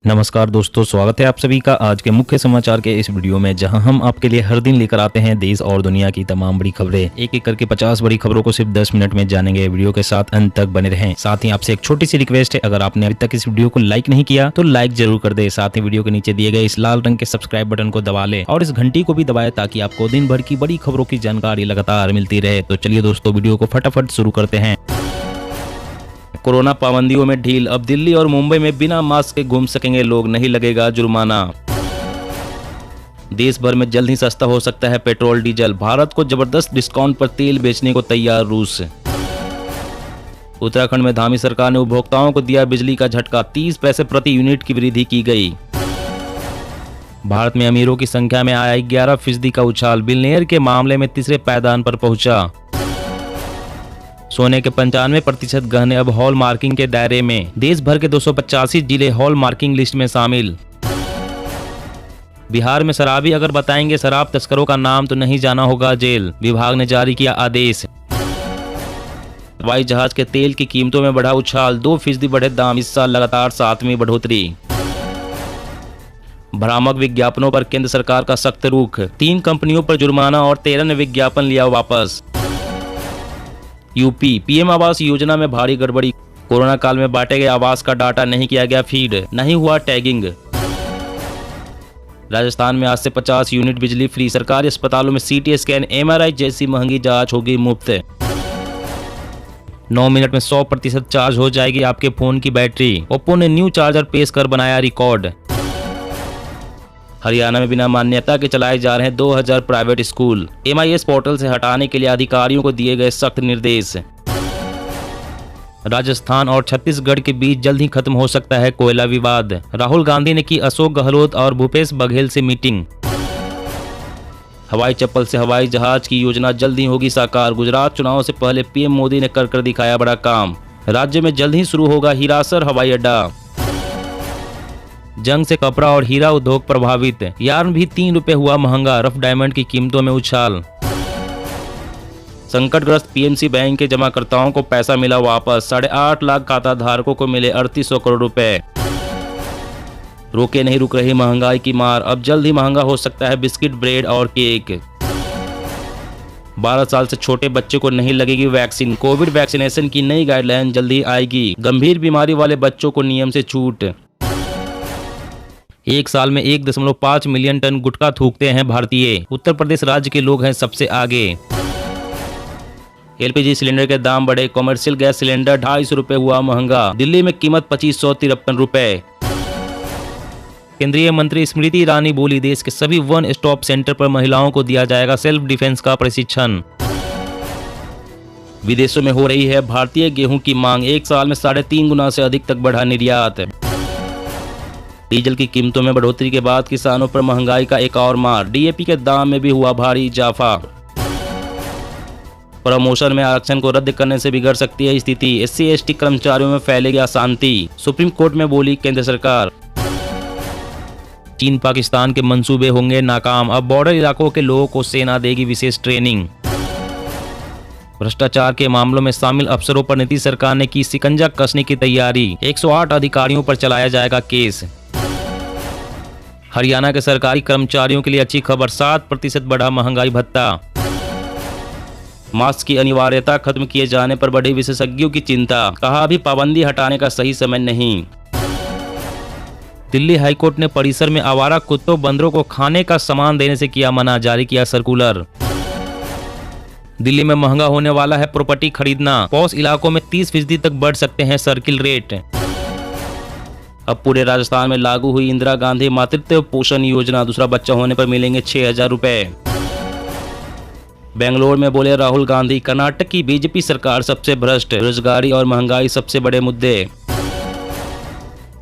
नमस्कार दोस्तों, स्वागत है आप सभी का आज के मुख्य समाचार के इस वीडियो में, जहां हम आपके लिए हर दिन लेकर आते हैं देश और दुनिया की तमाम बड़ी खबरें। एक एक करके 50 बड़ी खबरों को सिर्फ 10 मिनट में जानेंगे। वीडियो के साथ अंत तक बने रहें। साथ ही आपसे एक छोटी सी रिक्वेस्ट है, अगर आपने अभी तक इस वीडियो को लाइक नहीं किया तो लाइक जरूर कर दे। साथ ही वीडियो के नीचे दिए गए इस लाल रंग के सब्सक्राइब बटन को दबा ले और इस घंटी को भी दबाए, ताकि आपको दिन भर की बड़ी खबरों की जानकारी लगातार मिलती रहे। तो चलिए दोस्तों, वीडियो को फटाफट शुरू करते हैं। कोरोना पाबंदियों में ढील, अब दिल्ली और मुंबई में बिना मास्क के घूम सकेंगे लोग, नहीं लगेगा जुर्माना। देश भर में जल्द ही सस्ता हो सकता है पेट्रोल डीजल, भारत को जबरदस्त डिस्काउंट पर तेल बेचने को तैयार रूस। उत्तराखंड में धामी सरकार ने उपभोक्ताओं को दिया बिजली का झटका, 30 पैसे प्रति यूनिट की वृद्धि की गई। भारत में अमीरों की संख्या में आया 11% का उछाल, बिलियनियर के मामले में तीसरे पायदान पर पहुंचा। सोने के 95% गहने अब हॉल मार्किंग के दायरे में, देश भर के 285 जिले हॉल मार्किंग लिस्ट में शामिल। बिहार में शराबी अगर बताएंगे शराब तस्करों का नाम तो नहीं जाना होगा जेल, विभाग ने जारी किया आदेश। हवाई जहाज के तेल की कीमतों में बढ़ा उछाल, 2% बढ़े दाम, इस साल लगातार 7वीं बढ़ोतरी। भ्रामक विज्ञापनों पर केंद्र सरकार का सख्त रुख, 3 कंपनियों पर जुर्माना और 13 ने विज्ञापन लिया वापस। यूपी पीएम आवास योजना में भारी गड़बड़ी, कोरोना काल में बांटे गए आवास का डाटा नहीं किया गया फीड, नहीं हुआ टैगिंग। राजस्थान में आज से 50 यूनिट बिजली फ्री, सरकारी अस्पतालों में सीटी स्कैन एमआरआई जैसी महंगी जांच होगी मुफ्त। 9 मिनट में 100% चार्ज हो जाएगी आपके फोन की बैटरी, ओप्पो ने न्यू चार्जर पेश कर बनाया रिकॉर्ड। हरियाणा में बिना मान्यता के चलाए जा रहे हैं 2000 प्राइवेट स्कूल, MIS पोर्टल से हटाने के लिए अधिकारियों को दिए गए सख्त निर्देश। राजस्थान और छत्तीसगढ़ के बीच जल्द ही खत्म हो सकता है कोयला विवाद, राहुल गांधी ने की अशोक गहलोत और भूपेश बघेल से मीटिंग। हवाई चप्पल से हवाई जहाज की योजना जल्द ही होगी साकार, गुजरात चुनाव से पहले पीएम मोदी ने कर दिखाया बड़ा काम। राज्य में जल्द ही शुरू होगा हिरासर हवाई अड्डा। जंग से कपड़ा और हीरा उद्योग प्रभावित, यार्न भी 3 रुपए हुआ महंगा, रफ डायमंड की कीमतों में उछाल। संकटग्रस्त PNC बैंक के जमाकर्ताओं को पैसा मिला वापस, 8.5 लाख खाता धारकों को मिले 3800 करोड़ रुपए। रोके नहीं रुक रही महंगाई की मार, अब जल्द ही महंगा हो सकता है बिस्किट, ब्रेड और केक। 12 साल से छोटे बच्चे को नहीं लगेगी वैक्सीन, कोविड वैक्सीनेशन की नई गाइडलाइन जल्द ही आएगी, गंभीर बीमारी वाले बच्चों को नियम से छूट। एक साल में 1.5 मिलियन टन गुटखा थूकते हैं भारतीय, उत्तर प्रदेश राज्य के लोग हैं सबसे आगे। LPG सिलेंडर के दाम बढ़े, कॉमर्शियल गैस सिलेंडर 250 रुपए हुआ महंगा, दिल्ली में कीमत 2553 रुपए। केंद्रीय मंत्री स्मृति ईरानी बोली, देश के सभी वन स्टॉप सेंटर पर महिलाओं को दिया जाएगा सेल्फ डिफेंस का प्रशिक्षण। विदेशों में हो रही है भारतीय गेहूं की मांग, एक साल में 3.5 गुना से अधिक तक बढ़ा निर्यात। डीजल की कीमतों में बढ़ोतरी के बाद किसानों पर महंगाई का एक और मार, DAP के दाम में भी हुआ भारी इजाफा। प्रमोशन में आरक्षण को रद्द करने से बिगड़ सकती है स्थिति, SC/ST कर्मचारियों में फैलेगी अशांति, सुप्रीम कोर्ट में बोली केंद्र सरकार। चीन पाकिस्तान के मंसूबे होंगे नाकाम, अब बॉर्डर इलाकों के लोगों को सेना देगी विशेष ट्रेनिंग। भ्रष्टाचार के मामलों में शामिल अफसरों पर नीतीश सरकार ने की शिकंजा कसने की तैयारी, 108 अधिकारियों पर चलाया जाएगा केस। हरियाणा के सरकारी कर्मचारियों के लिए अच्छी खबर, 7% बढ़ा महंगाई भत्ता। मास्क की अनिवार्यता खत्म किए जाने पर बढ़ी विशेषज्ञों की चिंता, कहा अभी पाबंदी हटाने का सही समय नहीं। दिल्ली हाईकोर्ट ने परिसर में आवारा कुत्तों बंदरों को खाने का सामान देने से किया मना, जारी किया सर्कुलर। दिल्ली में महंगा होने वाला है प्रॉपर्टी खरीदना, पॉश इलाकों में 30% तक बढ़ सकते हैं सर्किल रेट। अब पूरे राजस्थान में लागू हुई इंदिरा गांधी मातृत्व पोषण योजना, दूसरा बच्चा होने पर मिलेंगे 6000 रुपए। बेंगलोर में बोले राहुल गांधी, कर्नाटक की बीजेपी सरकार सबसे भ्रष्ट, बेरोजगारी और महंगाई सबसे बड़े मुद्दे।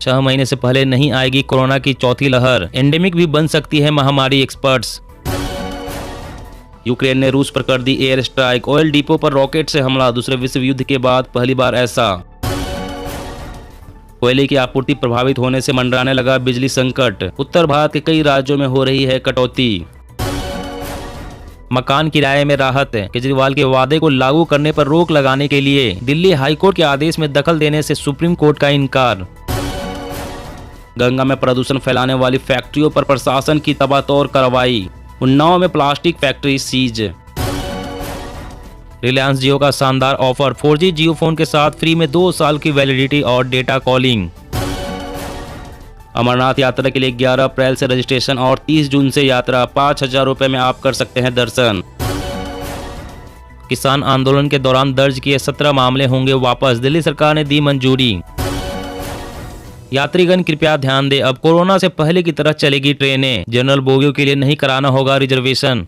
6 महीने से पहले नहीं आएगी कोरोना की चौथी लहर, एंडेमिक भी बन सकती है महामारी, एक्सपर्ट्स। यूक्रेन ने रूस पर कर दी एयर स्ट्राइक, ऑयल डिपो पर रॉकेट से हमला, दूसरे विश्व युद्ध के बाद पहली बार ऐसा। कोयले की आपूर्ति प्रभावित होने से मंडराने लगा बिजली संकट, उत्तर भारत के कई राज्यों में हो रही है कटौती। मकान किराए में राहत, केजरीवाल के वादे को लागू करने पर रोक लगाने के लिए दिल्ली हाईकोर्ट के आदेश में दखल देने से सुप्रीम कोर्ट का इनकार। गंगा में प्रदूषण फैलाने वाली फैक्ट्रियों पर प्रशासन की तबातोड़ कार्रवाई। उन्नाव में प्लास्टिक फैक्ट्री सीज। रिलायंस जियो का शानदार ऑफर, 4G जियो फोन के साथ फ्री में 2 साल की वैलिडिटी और डेटा कॉलिंग। अमरनाथ यात्रा के लिए 11 अप्रैल से रजिस्ट्रेशन और 30 जून से यात्रा, 5,000 रुपए में आप कर सकते हैं दर्शन। किसान आंदोलन के दौरान दर्ज किए 17 मामले होंगे वापस, दिल्ली सरकार ने दी मंजूरी। यात्रीगण कृपया ध्यान दें, अब कोरोना से पहले की तरह चलेगी ट्रेनें, जनरल बोगियों के लिए नहीं कराना होगा रिजर्वेशन।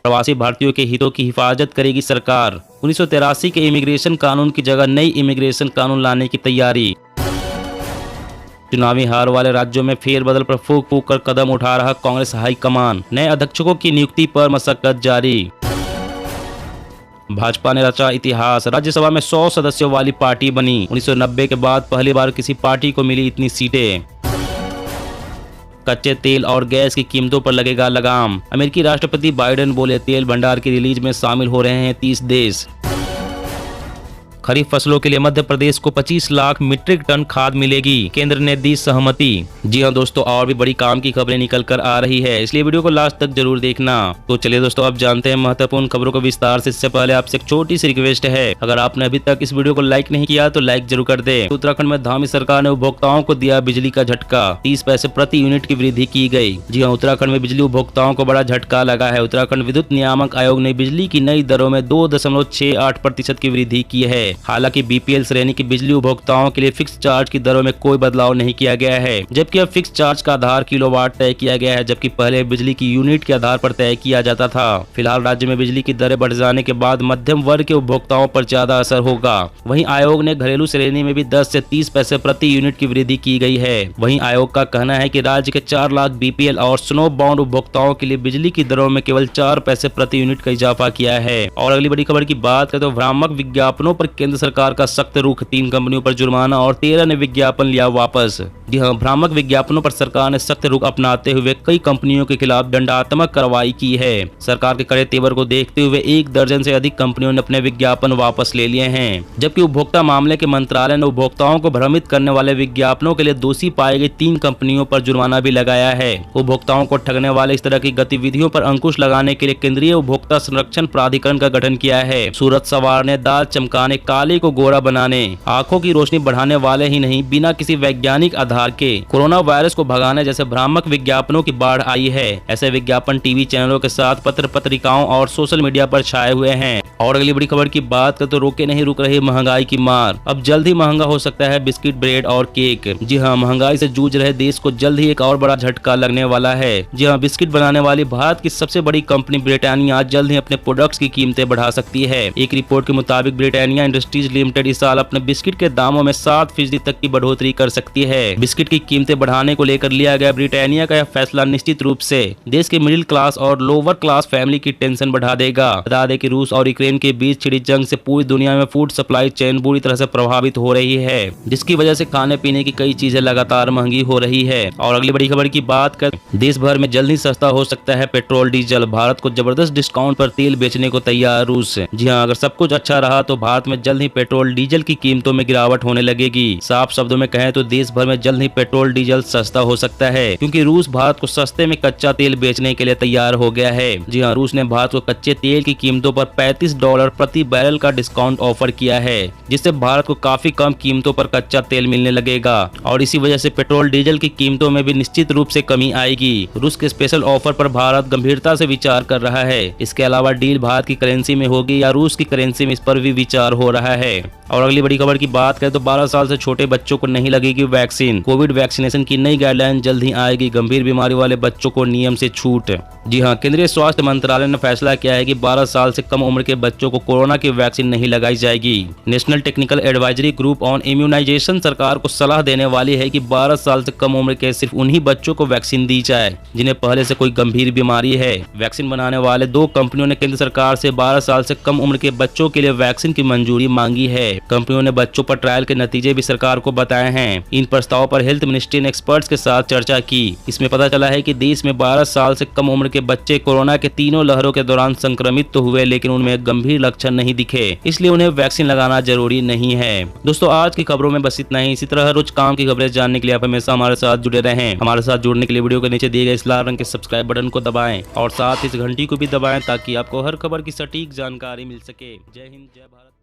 प्रवासी भारतीयों के हितों की हिफाजत करेगी सरकार, 1983 के इमिग्रेशन कानून की जगह नई इमिग्रेशन कानून लाने की तैयारी। चुनावी हार वाले राज्यों में फेरबदल पर फूंक फूंक कर कदम उठा रहा कांग्रेस हाईकमान, नए अध्यक्षों की नियुक्ति पर मशक्कत जारी। भाजपा ने रचा इतिहास, राज्यसभा में 100 सदस्यों वाली पार्टी बनी, 1990 के बाद पहली बार किसी पार्टी को मिली इतनी सीटें। कच्चे तेल और गैस की कीमतों पर लगेगा लगाम, अमेरिकी राष्ट्रपति बाइडेन बोले तेल भंडार की रिलीज में शामिल हो रहे हैं 30 देश। खरीफ फसलों के लिए मध्य प्रदेश को 25 लाख मीट्रिक टन खाद मिलेगी, केंद्र ने दी सहमति। जी हां दोस्तों, और भी बड़ी काम की खबरें निकल कर आ रही है, इसलिए वीडियो को लास्ट तक जरूर देखना। तो चलिए दोस्तों, अब जानते हैं महत्वपूर्ण खबरों को विस्तार से। इससे पहले आपसे एक छोटी सी रिक्वेस्ट है, अगर आपने अभी तक इस वीडियो को लाइक नहीं किया तो लाइक जरूर कर दे। उत्तराखंड में धामी सरकार ने उपभोक्ताओं को दिया बिजली का झटका, 30 पैसे प्रति यूनिट की वृद्धि की गई। जी हाँ, उत्तराखंड में बिजली उपभोक्ताओं को बड़ा झटका लगा है। उत्तराखंड विद्युत नियामक आयोग ने बिजली की नई दरों में 2.68% की वृद्धि की है। हालांकि बीपीएल श्रेणी की बिजली उपभोक्ताओं के लिए फिक्स चार्ज की दरों में कोई बदलाव नहीं किया गया है, जबकि अब फिक्स चार्ज का आधार किलोवाट तय किया गया है, जबकि पहले बिजली की यूनिट के आधार पर तय किया जाता था। फिलहाल राज्य में बिजली की दरें बढ़ जाने के बाद मध्यम वर्ग के उपभोक्ताओं पर ज्यादा असर होगा। वहीं आयोग ने घरेलू श्रेणी में भी 10 से 30 पैसे प्रति यूनिट की वृद्धि की गई है। वहीं आयोग का कहना है कि राज्य के 4 लाख बीपीएल और स्नो बॉन्ड उपभोक्ताओं के लिए बिजली की दरों में केवल 4 पैसे प्रति यूनिट का इजाफा किया है। और अगली बड़ी खबर की बात करें तो भ्रामक विज्ञापनों पर केंद्र सरकार का सख्त रुख, 3 कंपनियों पर जुर्माना और 13 ने विज्ञापन लिया वापस। जी हाँ, भ्रामक विज्ञापनों पर सरकार ने सख्त रुख अपनाते हुए कई कंपनियों के खिलाफ दंडात्मक कार्रवाई की है। सरकार के कड़े तेवर को देखते हुए 1 दर्जन से अधिक कंपनियों ने अपने विज्ञापन वापस ले लिए हैं, जबकि उपभोक्ता मामले के मंत्रालय ने उपभोक्ताओं को भ्रमित करने वाले विज्ञापनों के लिए दोषी पाई गई 3 कंपनियों पर जुर्माना भी लगाया है। उपभोक्ताओं को ठगने वाले इस तरह की गतिविधियों पर अंकुश लगाने के लिए केंद्रीय उपभोक्ता संरक्षण प्राधिकरण का गठन किया है। सूरत सवारने, दाल चमकाने, काले को गोरा बनाने, आंखों की रोशनी बढ़ाने वाले ही नहीं, बिना किसी वैज्ञानिक आधार के कोरोना वायरस को भगाने जैसे भ्रामक विज्ञापनों की बाढ़ आई है। ऐसे विज्ञापन टीवी चैनलों के साथ पत्र पत्रिकाओं और सोशल मीडिया पर छाए हुए हैं। और अगली बड़ी खबर की बात करें तो रोके नहीं रुक रही महंगाई की मार, अब जल्द ही महंगा हो सकता है बिस्किट, ब्रेड और केक। जी हाँ, महंगाई से जूझ रहे देश को जल्द ही एक और बड़ा झटका लगने वाला है। जी हाँ, बिस्किट बनाने वाली भारत की सबसे बड़ी कंपनी ब्रिटानिया जल्द ही अपने प्रोडक्ट्स की कीमतें बढ़ा सकती है। एक रिपोर्ट के मुताबिक ब्रिटानिया इंडस्ट्रीज लिमिटेड इस साल अपने बिस्किट के दामों में 7% तक की बढ़ोतरी कर सकती है। बिस्किट की कीमतें बढ़ाने को लेकर लिया गया ब्रिटानिया का यह फैसला निश्चित रूप से देश के मिडिल क्लास और लोअर क्लास फैमिली की टेंशन बढ़ा देगा। बता दें कि रूस और यूक्रेन के बीच छिड़ी जंग से पूरी दुनिया में फूड सप्लाई चेन बुरी तरह से प्रभावित हो रही है, जिसकी वजह से खाने पीने की कई चीजें लगातार महंगी हो रही है। और अगली बड़ी खबर की बात कर, देश भर में जल्द ही सस्ता हो सकता है पेट्रोल डीजल, भारत को जबरदस्त डिस्काउंट पर तेल बेचने को तैयार रूस। जी हाँ, अगर सब कुछ अच्छा रहा तो भारत में जल्द ही पेट्रोल डीजल की कीमतों में गिरावट होने लगेगी। साफ शब्दों में कहें तो देश भर में जल्द ही पेट्रोल डीजल सस्ता हो सकता है, क्योंकि रूस भारत को सस्ते में कच्चा तेल बेचने के लिए तैयार हो गया है। जी हाँ, रूस ने भारत को कच्चे तेल की कीमतों पर $35 प्रति बैरल का डिस्काउंट ऑफर किया है, जिससे भारत को काफी कम कीमतों पर कच्चा तेल मिलने लगेगा और इसी वजह से पेट्रोल डीजल की कीमतों में भी निश्चित रूप से कमी आएगी। रूस के स्पेशल ऑफर पर भारत गंभीरता से विचार कर रहा है। इसके अलावा डील भारत की करेंसी में होगी या रूस की करेंसी में, इस पर भी विचार हो रहा है। और अगली बड़ी खबर की बात करें तो 12 साल से छोटे बच्चों को नहीं लगेगी वैक्सीन, कोविड वैक्सीनेशन की नई गाइडलाइन जल्द ही आएगी, गंभीर बीमारी वाले बच्चों को नियम से छूट। जी हाँ, केंद्रीय स्वास्थ्य मंत्रालय ने फैसला किया है कि 12 साल से कम उम्र के बच्चों को कोरोना की वैक्सीन नहीं लगाई जाएगी। National technical advisory group on immunisation सरकार को सलाह देने वाली है कि 12 साल से कम उम्र के सिर्फ उन्हीं बच्चों को वैक्सीन दी जाए जिन्हें पहले से कोई गंभीर बीमारी है। वैक्सीन बनाने वाले 2 कंपनियों ने केंद्र सरकार से 12 साल से कम उम्र के बच्चों के लिए वैक्सीन की मंजूरी मांगी है। कंपनियों ने बच्चों पर ट्रायल के नतीजे भी सरकार को बताए हैं। इन प्रस्तावों पर हेल्थ मिनिस्ट्री ने एक्सपर्ट्स के साथ चर्चा की। इसमें पता चला है कि देश में 12 साल से कम उम्र के बच्चे कोरोना के तीनों लहरों के दौरान संक्रमित तो हुए, लेकिन उनमें गंभीर लक्षण नहीं दिखे, इसलिए उन्हें वैक्सीन लगाना जरूरी नहीं है। दोस्तों, आज की खबरों में बस इतना ही। इसी तरह रोज काम की खबरें जानने के लिए आप हमेशा हमारे साथ जुड़े रहें। हमारे साथ जुड़ने के लिए वीडियो के नीचे दिए गए इस लाल रंग के सब्सक्राइब बटन को दबाएं और साथ इस घंटी को भी दबाएं ताकि आपको हर खबर की सटीक जानकारी मिल सके। जय हिंद, जय भारत।